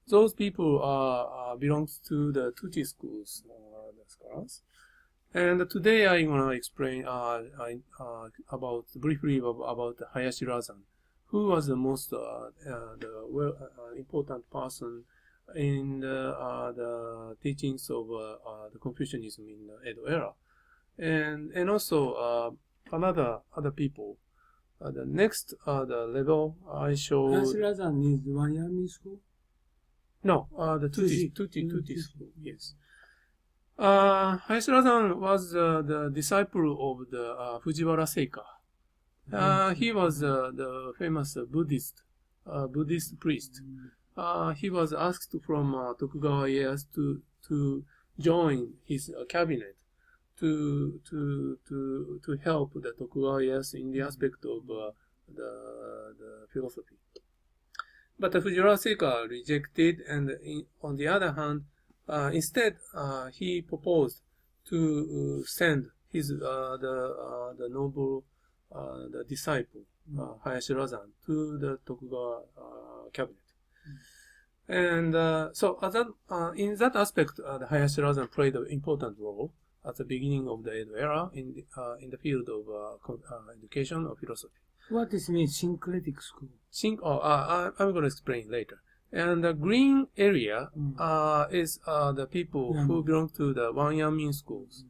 those people belongs to the Tuchi schools, the scholars. And today I'm gonna explain briefly about Hayashi Razan, who was the most important person in the teachings of the Confucianism in the Edo era, and also other people. The next the level I show. Hayashi Razan is one Yami school. No, the Tuchi school. Yes. Hayashi Razan was the disciple of the Fujiwara Seika. He was the famous Buddhist priest. He was asked from Tokugawa Ieyasu to join his cabinet to help the Tokugawa Ieyasu in the aspect of the philosophy. But the Fujiwara Seika rejected, and on the other hand, instead he proposed to send his the noble the disciple Hayashi Razan to the Tokugawa cabinet. And so in that aspect, the Hayashi Razan played an important role at the beginning of the Edo era in the field of education or philosophy. What does it mean, syncretic school? I'm going to explain later. And the green area is the people who belong to the Wanyamin schools.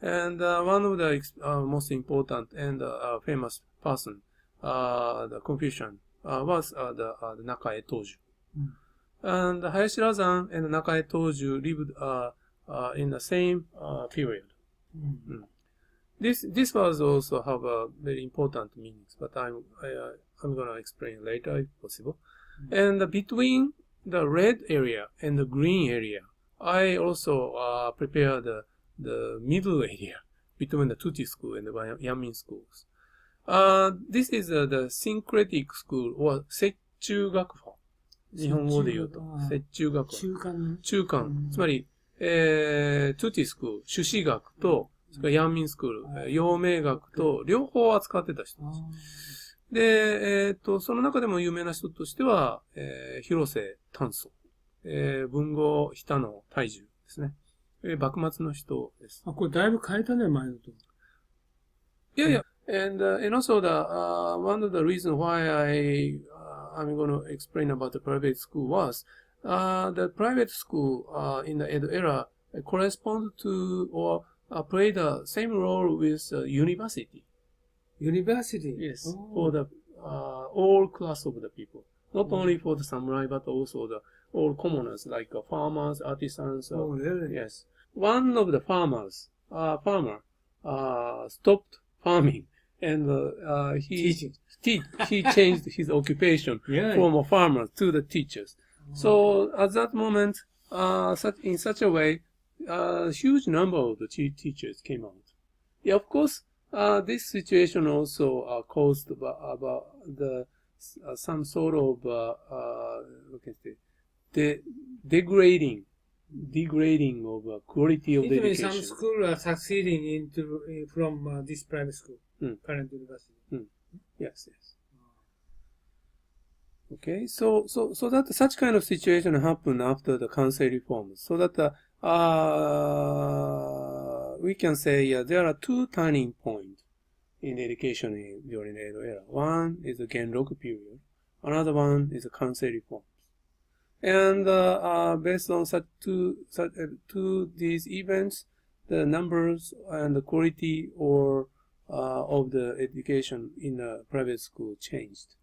And one of the most important and famous person, the Confucian, was the Naka Etoju. And Hayashi Razan and Naka Etoju lived in the same period. This was also have a very important meanings, but I'm going to explain later if possible. And between the red area and the green area, I also prepare the middle area between the Tuchi school and the Yamin schools. This is the syncretic school, or 折衷学派。日本語で言うと、折衷学派。中間。つまり、Tuchi school、朱子学と、それからヤンミンスクール、陽明学と両方扱ってた人たち。で、その中でも有名な人としては、広瀬淡窓、文豪日野大樹ですね。幕末の人です。これだいぶ変えたね、前のと。いやいや、and also one of the reasons why I'm going to explain about the private school was the private school in the Edo era correspond to or play the same role with university. University? Yes, for the all class of the people. Not only for the samurai, but also the all commoners like farmers, artisans. Really? Yes. One of the farmer stopped farming, and he changed his occupation from a farmer to the teachers. So at that moment, in such a way, a huge number of the teachers came out. Yeah, of course, this situation also caused about the some sort of what can I say, degrading of quality of the education. Some schools are succeeding from this private school, current university. Yes. Okay, so that such kind of situation happened after the Kansei reforms. So that we can say there are two turning points in education during the Edo era. One is the Genroku period. Another one is the Kansei reforms. And based on such these events, the numbers and the quality of the education in the private school changed.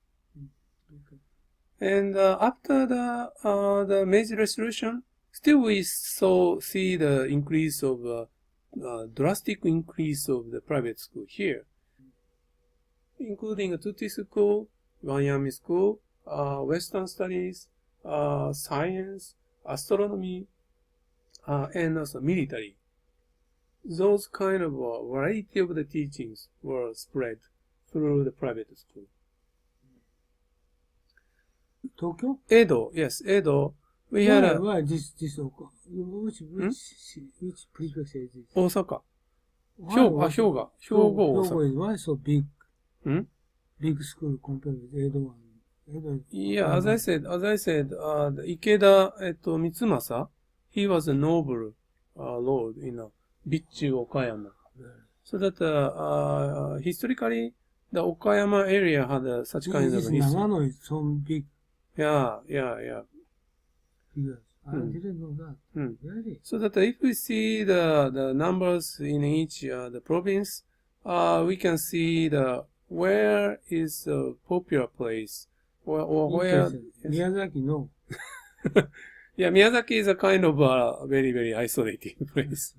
Okay. And after the Meiji Restoration, still we see the increase of drastic increase of the private school here, including a Tutti school, Wanyami school, Western studies, science, astronomy, and also military. Those kind of variety of the teachings were spread through the private school. Tokyo? Edo, yes, Edo. We had why this which prefecture is this? Osaka. Hyogo. Why so big? Big school compared with Edo one? Yeah, as I said, Ikeda, Mitsumasa, he was a noble lord in Bichu, Okayama. So that historically, the Okayama area had such kind of history. Nagano is so big. Yeah. Yes. I didn't know that. Really? So that if we see the numbers in each the province, we can see where is a popular place or where. Miyazaki, no. Yeah, Miyazaki is a kind of very, very isolated place.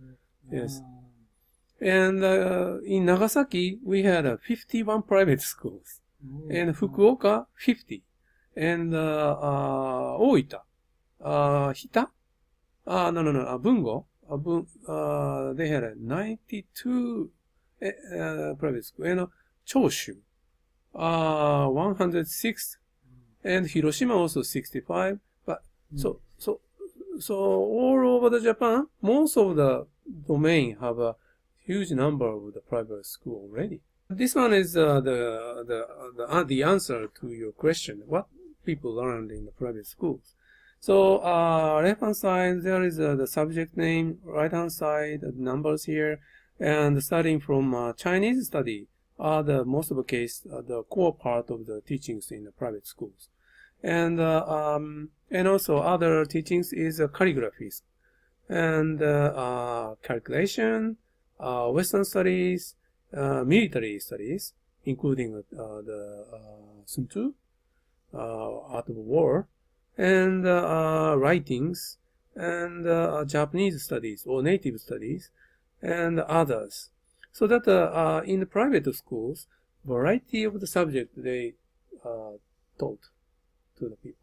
Yes. And in Nagasaki, we had 51 private schools. And Fukuoka, 50. And Oita, Hita? Bungo. They had 92 private schools. And Choshu, 106. And Hiroshima also 65. But so all over the Japan, most of the domain have a huge number of the private school already. This one is the answer to your question. What people learned in the private schools. So left-hand side, there is the subject name. Right-hand side, the numbers here. And starting from Chinese study are the most of the case the core part of the teachings in the private schools. And also other teachings is calligraphy and calculation, Western studies, military studies, including the Sun Tzu, Art of War, and writings, and Japanese studies or native studies, and others. So that in the private schools, variety of the subject they taught to the people.